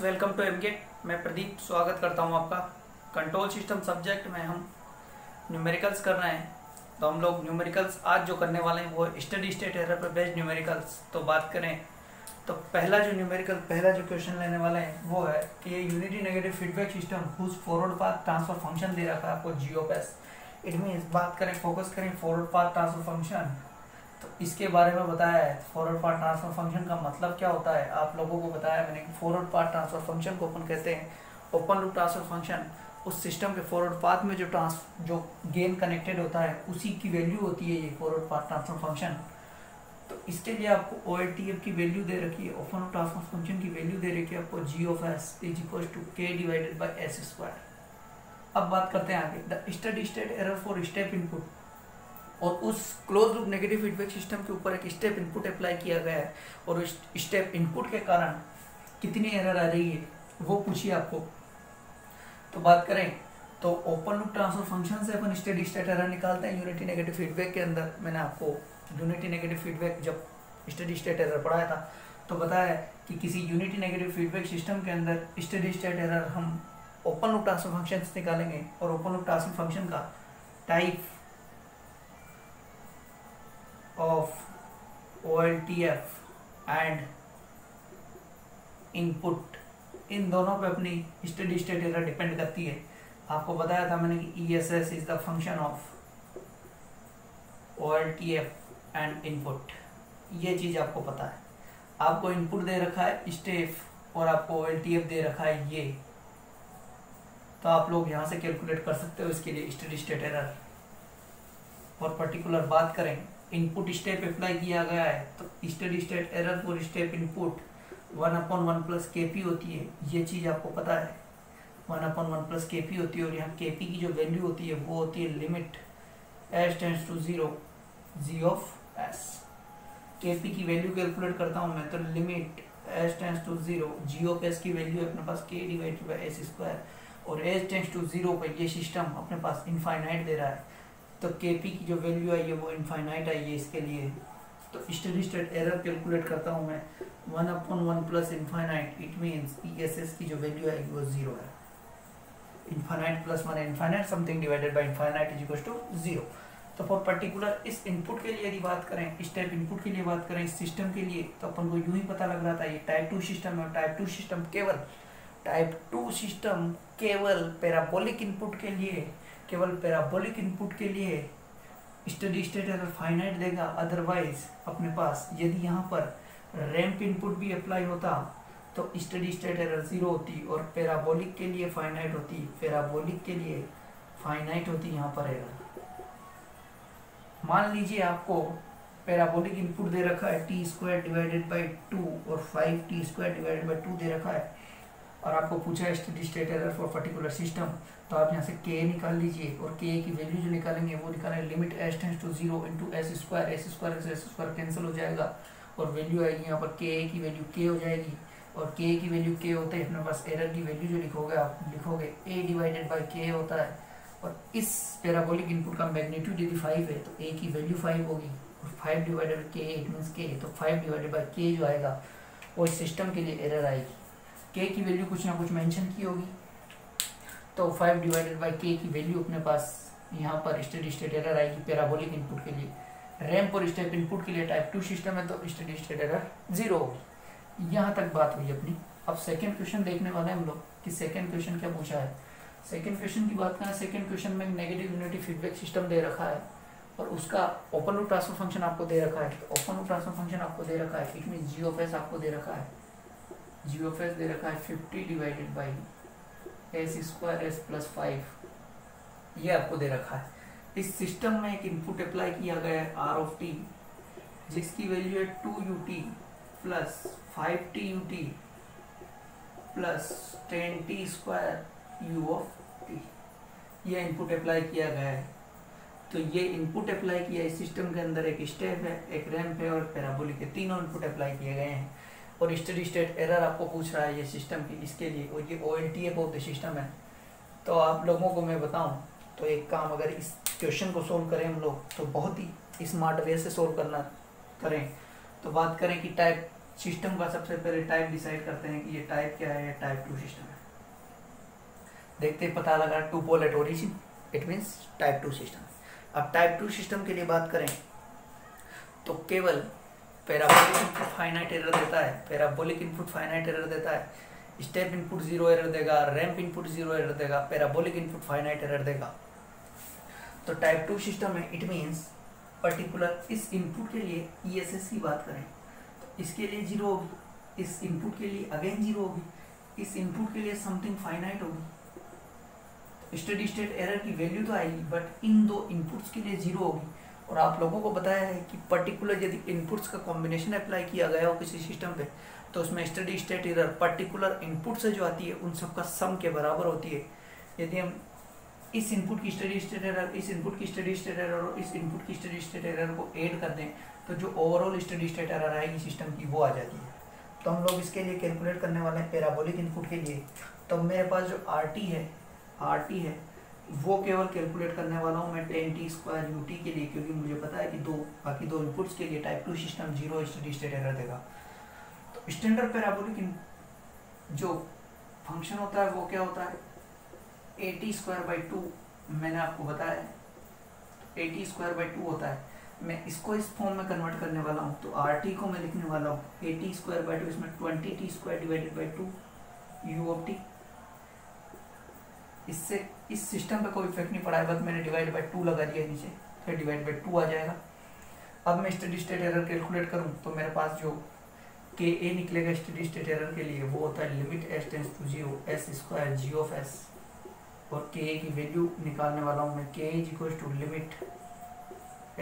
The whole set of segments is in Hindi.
Welcome to एमगेट। मैं प्रदीप स्वागत करता हूं आपका। कंट्रोल सिस्टम सब्जेक्ट में हम न्यूमेरिकल्स कर रहे हैं। तो हम लोग न्यूमेरिकल्स आज जो करने वाले हैं वो स्टडी स्टेट एरर पर बेस्ड न्यूमेरिकल्स। तो बात करें तो पहला जो क्वेश्चन लेने वाले हैं वो है कि ये unity negative feedback system whose forward path transfer function दे रखा है आपको जीओपीएस। इट मीन्स बात करें फोकस करें फॉरवर्ड पाथ ट्रांसफर फंक्शन, तो इसके बारे में बताया है। फॉरवर्ड पाथ ट्रांसफर फंक्शन का मतलब क्या होता है आप लोगों को बताया मैंने कि फॉरवर्ड पाथ ट्रांसफर फंक्शन को अपन कहते हैं ओपन लूप ट्रांसफर फंक्शन। उस सिस्टम के फॉरवर्ड पाथ में जो गेन कनेक्टेड होता है उसी की वैल्यू होती है ये फॉरवर्ड पाथ ट्रांसफर फंक्शन। तो इसके लिए आपको OLTF की वैल्यू दे रखी है, ओपन लूप ट्रांसफर फंक्शन की वैल्यू दे रखी है आपको g of s is equal to k divided by s square. अब बात करते हैं आगे the steady state error for step input, और उस close loop negative feedback system के ऊपर एक स्टेप इनपुट अप्लाई किया गया है और उस स्टेप इनपुट के कारण कितनी एरर आ रही है वो पूछिए आपको। तो बात करें तो ओपन लूप ट्रांसफर फंक्शन से अपन स्टेडी स्टेट एरर निकालते हैं यूनिटी नेगेटिव फीडबैक के अंदर। मैंने आपको यूनिटी नेगेटिव फीडबैक जब स्टेडी स्टेट एरर पढ़ाया था तो बताया कि किसी यूनिटी नेगेटिव फीडबैक सिस्टम के अंदर स्टेडी स्टेट एरर हम ओपन लूप ट्रांसफर फंक्शन से निकालेंगे और ओपन लूप ट्रांसफर फंक्शन का type of OLTF and input, इन दोनों पे अपनी स्टेडी स्टेट एरर डिपेंड करती है। आपको बताया था मैंने कि ESS is the function of OLTF and input. ये चीज आपको पता है। आपको इनपुट दे रखा है स्टेप और आपको OLTF दे रखा है ये, तो आप लोग यहाँ से कैलकुलेट कर सकते हो इसके लिए स्टेडी स्टेट एरर। और पर्टिकुलर बात करें इनपुट स्टेप अप्लाई किया गया है तो steady state error for step input 1/1 plus KP होती है। ये चीज आपको पता है 1/1 प्लस KP होती है। और यहाँ KP की जो वैल्यू होती है वो होती है limit s tends to 0 g of s। KP की वैल्यू कैलकुलेट करता हूँ मैं तो limit s tends to 0 g of s की वैल्यू है अपने पास k divided by s square, और s टेंड्स टू 0 पर ये सिस्टम अपने पास इनफाइनाइट दे रहा है तो KP की जो वैल्यू आई है वो इनफाइनाइट आई है इसके लिए। तो स्टेडी स्टेट एरर कैलकुलेट करता हूँ मैं 1/1 plus infinite, it means ESS की जो वैल्यू आएगी वो 0 है। इनफाइनाइट प्लस माने infinite, something divided by infinite is equal to 0। तो फॉर पर्टिकुलर इस इनपुट के लिए यदि बात करें, स्टेप इनपुट के लिए बात करें इस सिस्टम के लिए, तो अपन को यूं ही पता लग रहा था ये टाइप 2 सिस्टम है। टाइप 2 सिस्टम केवल पैराबोलिक इनपुट के लिए स्टेडी स्टेट एरर फाइनाइट देगा। अदरवाइज अपने पास यदि यहाँ पर रैंप इनपुट भी अप्लाई होता तो स्टेडी स्टेट एरर 0 होती और पैराबोलिक के लिए फाइनाइट होती। यहाँ पर एरर मान लीजिए आपको पैराबोलिक इनपुट दे रखा है t² डिवाइडेड बाई 2 और 5t² डिवाइडेड बाई 2 दे रखा है, और आपको पूछा है steady state error for particular system. तो आप यहाँ से k निकाल लीजिए और k की वैल्यू जो निकालेंगे वो निकालेंगे limit s tends to 0 into s square से s स्क्वायर कैंसिल हो जाएगा और वैल्यू आएगी यहाँ पर k की वैल्यू k हो जाएगी। और k की वैल्यू k होता है अपने पास एरर की वैल्यू जो लिखोगे आप लिखोगे a डिवाइडेड बाई k होता है। और इस पैराबोलिक इनपुट का मैग्नीट्यूड यदि 5 है तो a की वैल्यू 5 होगी और 5 divided by k it means k, तो 5 डिवाइडेड बाई k जो आएगा वो इस सिस्टम के लिए एरर आएगी। k की वैल्यू कुछ ना कुछ मेंशन की होगी, तो 5 डिवाइडेड बाई k की वैल्यू अपने पास यहाँ पर स्टेडी स्टेट एरर आएगी पैराबोलिक इनपुट के लिए। रैंप और स्टेप इनपुट के लिए टाइप 2 सिस्टम है तो स्टेडी स्टेट एरर 0 होगी। यहाँ तक बात हुई अपनी। अब सेकंड क्वेश्चन देखने वाले हैं हम लोग कि सेकंड क्वेश्चन क्या पूछा है। सेकंड क्वेश्चन की बात करें, सेकंड क्वेश्चन में नेगेटिव यूनिटी फीडबैक सिस्टम दे रखा है और उसका ओपन लूप ट्रांसफर फंक्शन आपको दे रखा है। तो ओपन लूप ट्रांसफर फंक्शन आपको दे रखा है, it mean g of s आपको दे रखा है। g ऑफ s दे रखा है 50 divided by s square s plus 5, ये आपको दे रखा है। इस सिस्टम में एक इनपुट अप्लाई किया गया है r ऑफ t जिसकी वैल्यू है 2ut plus 5tut plus 10t square u of t। ये इनपुट अप्लाई किया गया है। तो ये इनपुट अप्लाई किया इस सिस्टम के अंदर एक स्टेप है, एक रैंप है और पैराबोलिक है, तीनों इनपुट अप्लाई किए गए हैं। और स्टेडी स्टेट एरर आपको पूछ रहा है ये सिस्टम की इसके लिए, और ये OLTF ऑफ द सिस्टम है। तो आप लोगों को मैं बताऊं तो एक काम, अगर इस क्वेश्चन को सोल्व करें हम लोग तो बहुत ही स्मार्ट वे से सोल्व करना करें। तो बात करें कि टाइप सिस्टम का सबसे पहले टाइप डिसाइड करते हैं कि ये टाइप क्या है, टाइप 2 सिस्टम है। देखते ही पता लगा 2 pole at origin, it means type 2 system. अब टाइप 2 सिस्टम के लिए बात करें तो केवल पैराबोलिक इनपुट फाइनाइट एरर देता है, पैराबोलिक इनपुट फाइनाइट एरर देता है, स्टेप इनपुट 0 एरर देगा, रैंप इनपुट 0 एरर देगा, पैराबोलिक इनपुट फाइनाइट एरर देगा। तो टाइप 2 सिस्टम है, इट मीन्स पर्टिकुलर इस इनपुट के लिए ESS की बात करें तो इसके लिए 0 होगी, इस इनपुट के लिए अगेन 0 होगी, इस इनपुट के लिए समथिंग फाइनाइट होगी। स्टेडी स्टेट एरर की वैल्यू तो आएगी बट इन दो इनपुट्स के लिए 0 होगी। और आप लोगों को बताया है कि पर्टिकुलर यदि इनपुट्स का कॉम्बिनेशन अप्लाई किया गया हो किसी सिस्टम पे तो उसमें steady state error particular input से जो आती है उन सबका सम के बराबर होती है। यदि हम इस इनपुट की स्टेडी स्टेट एरर, इस इनपुट की स्टेडी स्टेट एरर और इस इनपुट की स्टेडी स्टेट एरर को ऐड कर दें तो जो ओवरऑल स्टेडी स्टेट एरर आएगी सिस्टम की वो आ जाती है। तो हम लोग इसके लिए कैलकुलेट करने वाले हैं पैराबोलिक इनपुट के लिए। तो मेरे पास जो RT है वो केवल कैलकुलेट करने वाला हूँ मैं 10t² UT के लिए, क्योंकि मुझे पता है कि बाकी दो इनपुट्स के लिए type 2 system 0 steady state error देगा। तो स्टैंडर्ड पैराबोलिक जो फंक्शन होता है वो क्या होता है, AT²/2 मैंने आपको बताया है, AT²/2 होता है। मैं इसको इस फॉर्म में कन्वर्ट करने वाला हूँ। तो RT को मैं लिखने वाला हूँ AT²/2, इसमें 20t²/2 U(t). इससे इस सिस्टम पे कोई इफेक्ट नहीं पड़ा है, बस मैंने डिवाइड/2 लगा दिया नीचे, फिर डिवाइड/2 आ जाएगा। अब मैं स्टेडी स्टेट एरर कैलकुलेट करूँ तो मेरे पास जो KA निकलेगा स्टेडी स्टेट एरर के लिए वो होता है limit S tends to 0 S² G(s). और KA की वैल्यू निकालने वाला हूँ मैं, KA equals to limit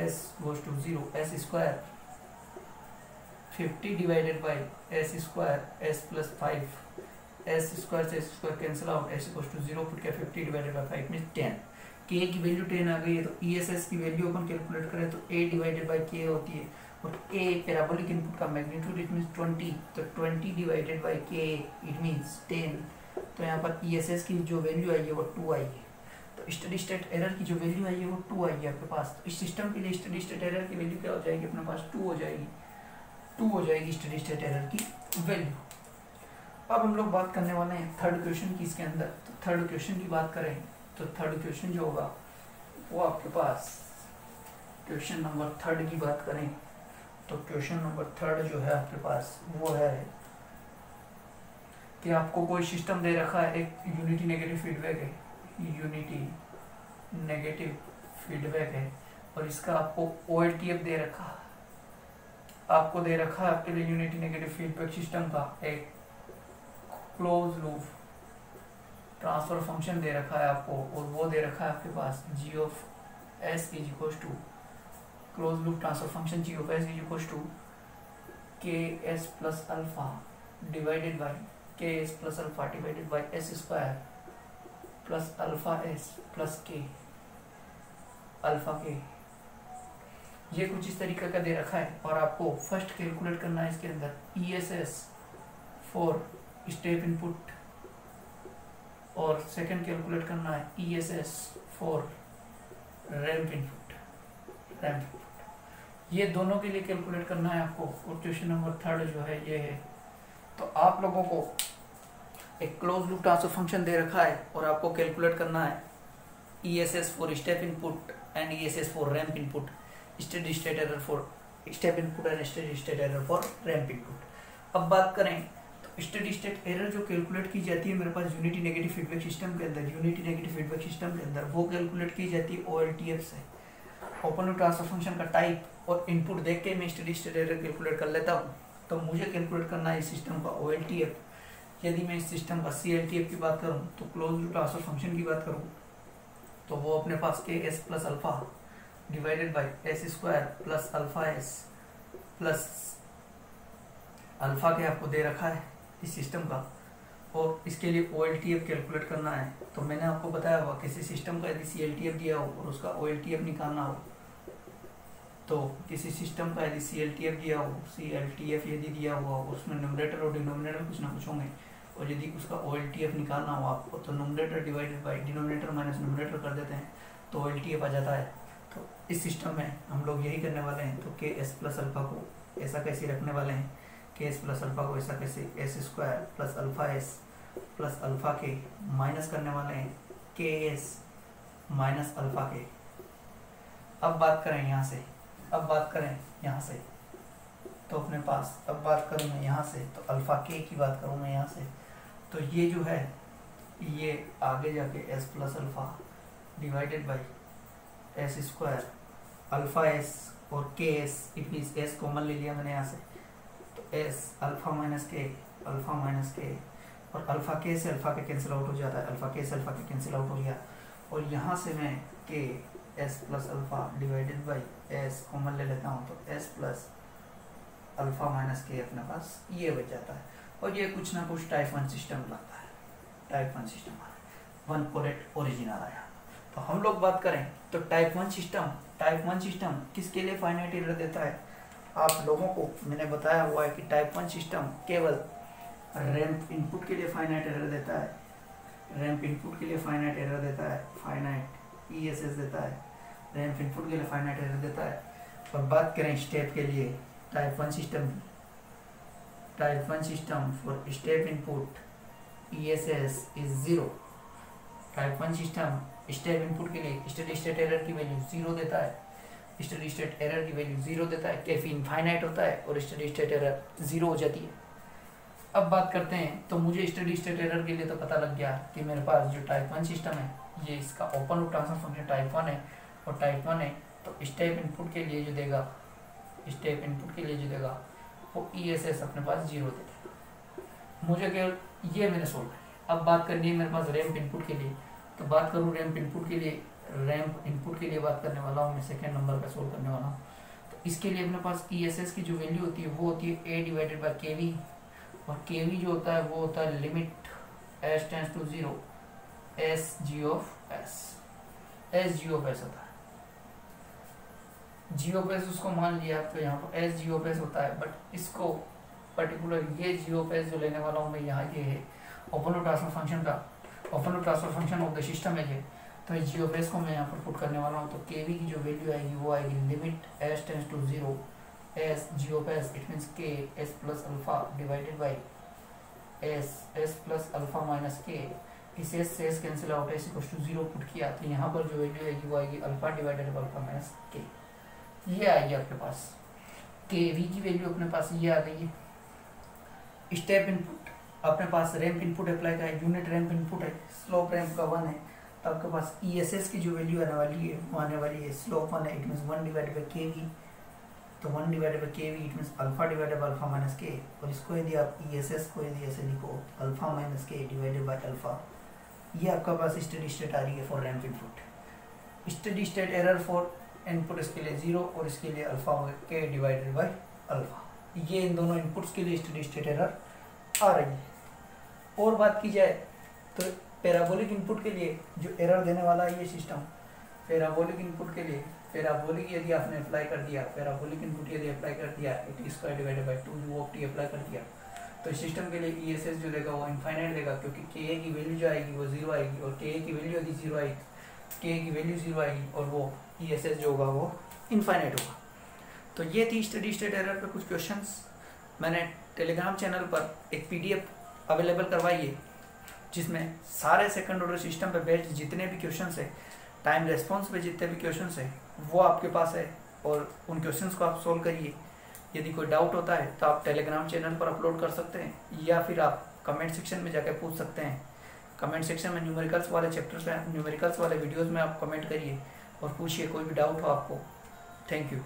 S goes to 0 S² 50 divided by S² S + 5 S² से S² cancel out, S equals to 0 put के 50 डिवाइडेड बाई 5 मीन्स 10। KA की वैल्यू 10 आ गई है। तो ESS की वैल्यू अपन कैलकुलेट करें तो A डिवाइडेड बाई KA होती है और A पैराबोलिक इनपुट का मैग्नीट्यूड इट मीन्स 20, तो 20 divided by KA it means 10। तो यहाँ पर ESS की जो वैल्यू आई है वो 2 आई है। तो स्टेडी स्टेट एरर की जो वैल्यू आई है वो 2 आई है आपके पास। तो इस सिस्टम के लिए स्टेडी स्टेट एरर की वैल्यू क्या हो जाएगी अपने पास, 2 हो जाएगी स्टेडी स्टेट एरर की वैल्यू। अब हम लोग बात करने वाले हैं थर्ड क्वेश्चन की इसके अंदर। तो थर्ड क्वेश्चन की बात करें तो थर्ड क्वेश्चन जो होगा वो आपके पास क्वेश्चन नंबर 3 की बात करें तो क्वेश्चन नंबर 3 जो है आपके पास वो है कि आपको कोई सिस्टम दे रखा है, एक यूनिटी नेगेटिव फीडबैक है, यूनिटी नेगेटिव फीडबैक है और इसका आपको OLTF दे रखा है, आपको दे रखा है आपके लिए यूनिटी नेगेटिव फीडबैक सिस्टम का एक क्लोज लूप ट्रांसफर फंक्शन दे रखा है आपको और वो दे रखा है आपके पास G(s) is equal to close loop transfer function G(s) is equal to KS plus alpha divided by KS plus alpha divided by S² plus alpha S plus K alpha K। ये कुछ इस तरीके का दे रखा है और आपको फर्स्ट कैलकुलेट करना है इसके अंदर ESS फॉर स्टेप इनपुट और सेकंड कैलकुलेट करना है ESS फॉर रैंप इनपुट। ये दोनों के लिए कैलकुलेट करना है आपको और क्वेश्चन नंबर 3 जो है ये है। तो आप लोगों को एक क्लोज लूप ट्रांसफर फंक्शन दे रखा है और आपको कैलकुलेट करना है ESS for step input and ESS for ramp input, steady state error for step input and steady state error for ramp input. अब बात करें तो स्टेडी स्टेट एरर जो कैलकुलेट की जाती है मेरे पास यूनिटी नेगेटिव फीडबैक सिस्टम के अंदर, यूनिटी नेगेटिव फीडबैक सिस्टम के अंदर वो कैलकुलेट की जाती है OLTF से, ओपन लूप ट्रांसफर फंक्शन का टाइप और इनपुट देख के मैं स्टेडी स्टेट एरर कैलकुलेट कर लेता हूँ। तो मुझे कैलकुलेट करना है इस सिस्टम का OLTF। यदि मैं इस सिस्टम का CLTF की बात करूँ तो क्लोज लूप ट्रांसफर फंक्शन की बात करूँ तो वो अपने पास KS plus alpha divided by S² plus alpha S plus alpha के आपको दे रखा है इस सिस्टम का और इसके लिए OLTF कैलकुलेट करना है। तो मैंने आपको बताया हुआ किसी सिस्टम का यदि CLTF दिया हो और उसका OLTF निकालना हो तो किसी सिस्टम का यदि CLTF दिया हो, CLTF यदि दिया हुआ हो उसमें न्यूमरेटर और डिनोमिनेटर कुछ ना कुछ होंगे और यदि उसका OLTF निकालना हो आपको तो numerator divided by denominator minus numerator कर देते हैं तो OLTF आ जाता है। तो इस सिस्टम में हम लोग यही करने वाले हैं। तो KS प्लस अल्फा को ऐसा कैसे रखने वाले हैं के एस प्लस अल्फा को ऐसा कैसे S square plus alpha S plus alpha के माइनस करने वाले हैं के एस माइनस अल्फा के। अब बात करें यहाँ से, अब बात करें यहाँ से, तो अपने पास अब बात करूँ मैं यहाँ से तो अल्फा के की बात करूँ मैं यहाँ से, तो ये जो है ये आगे जाके S plus alpha divided by S square alpha S और के S, it means S common ले लिया मैंने यहाँ से, तो एस अल्फा माइनस के और अल्फा के से अल्फा के कैंसिल आउट हो जाता है, अल्फा के से अल्फा के कैंसिल आउट हो गया और यहाँ से मैं के s plus alpha divided by S common ले लेता हूँ, तो एस प्लस अल्फा माइनस के अपने पास ये बच जाता है और ये कुछ ना कुछ टाइप 1 सिस्टम लगता है, टाइप 1 सिस्टम आ रहा है, 1 कोरेक्ट ओरिजिनल आया। तो हम लोग बात करें तो टाइप 1 सिस्टम किसके लिए फाइनाइट एरर देता है? आप लोगों को मैंने बताया हुआ है कि टाइप 1 सिस्टम केवल रैंप इनपुट के लिए फाइनाइट एरर देता है, रैंप इनपुट के लिए फाइनाइट एरर देता है, फाइनाइट ईएसएस देता है, रैंप इनपुट के लिए फाइनाइट एरर देता है। और बात करें स्टेप के लिए type 1 system for step input ESS is 0। Type 1 system step input के लिए स्टेडी स्टेट एरर की वैल्यू 0 देता है, स्टेडी स्टेट एरर की वैल्यू 0 देता है, कैफी इनफाइनाइट होता है और स्टेडी स्टेट एरर 0 हो जाती है। अब बात करते हैं तो मुझे स्टेडी स्टेट एरर के लिए तो पता लग गया कि मेरे पास जो टाइप 1 सिस्टम है ये इसका open loop transfer function type 1 है और टाइप 1 है, तो स्टेप इनपुट के लिए जो देगा वो ईएसएस अपने पास 0 देगा। मुझे केवल ये मैंने सोल्व किया। अब बात करनी है मेरे पास रैंप इनपुट के लिए, तो बात करूँ रैंप इनपुट के लिए बात करने वाला हूँ मैं, सेकेंड नंबर पे सोल्व करने वाला हूँ। तो इसके लिए अपने पास ईएसएस की जो वैल्यू होती है वो होती है A divided by K V, और के वी जो होता है वो होता है limit S tends to 0 S G of S होता है। जी ऑफ एस उसको मान लिया तो यहाँ पर एस जी ऑफ एस होता है, बट इसको पर्टिकुलर ये जी ऑफ एस जो लेने वाला हूँ मैं यहाँ ये है open loop transfer function of the system है ये, तो इस जी ऑफ एस को मैं यहाँ पर पुट करने वाला हूँ। तो के वी की जो वैल्यू आएगी वो आएगी limit S tends to 0 S G of s, it means K s plus alpha divided by s plus alpha minus K, इस एस से s cancel out, s equals to 0 put किया तो यहाँ पर जो वैल्यू आएगी वो आएगी alpha divided by alpha minus K, ये आएगी आपके पास। के वी की वैल्यू अपने पास ये आ गई है। स्टेप इनपुट अपने पास रैंप इनपुट अप्लाई का है, यूनिट रैंप इनपुट है, स्लोप रैंप का 1 है, तो आपके पास ईएसएस की जो वैल्यू आने वाली है वो आने वाली है स्लोप 1 है, it means 1 divided by K V, तो 1 divided by K V it means alpha divided by alpha minus K, और इसको यदि आप ईएसएस को यदि ऐसे लिखो अल्फा माइनस के डिवाइडेड बाई अल्फा, ये आपका पास स्टेडी स्टेट आ रही है for ramp input. Steady state error for input इसके लिए 0 और इसके लिए अल्फा होगा के डिवाइडेड बाई अल्फा, ये इन दोनों इनपुट्स के लिए स्टेडी स्टेट एरर आ रही है। और बात की जाए तो पैराबोलिक इनपुट के लिए जो एरर देने वाला है ये सिस्टम, पैराबोलिक इनपुट के लिए पैराबोलिक यदि आपने अप्लाई कर दिया, पैराबोलिक इनपुट यदि अप्लाई कर दिया T square divided by 2 you of T apply कर दिया, तो सिस्टम के लिए ईएसएस जो देगा वो इनफाइनाइट देगा, क्योंकि के की वैल्यू जो आएगी वो 0 आएगी और के की वैल्यू यदि 0 आएगी, के की वैल्यू 0 आएगी और वो ईएसएस जो होगा वो इनफाइनाइट होगा। तो ये थी स्टेडी स्टेट एरर पे कुछ क्वेश्चंस। मैंने टेलीग्राम चैनल पर एक पीडीएफ अवेलेबल करवाई है जिसमें सारे सेकंड ऑर्डर सिस्टम पे बेस्ड जितने भी क्वेश्चंस है, टाइम रेस्पॉन्स पे जितने भी क्वेश्चंस है वो आपके पास है, और उन क्वेश्चंस को आप सोल्व करिए। यदि कोई डाउट होता है तो आप टेलीग्राम चैनल पर अपलोड कर सकते हैं या फिर आप कमेंट सेक्शन में जाकर पूछ सकते हैं। कमेंट सेक्शन में न्यूमेरिकल्स वाले चैप्टर्स में, न्यूमेरिकल्स वाले वीडियोज़ में आप कमेंट करिए और पूछिए कोई भी डाउट हो आपको। Thank you.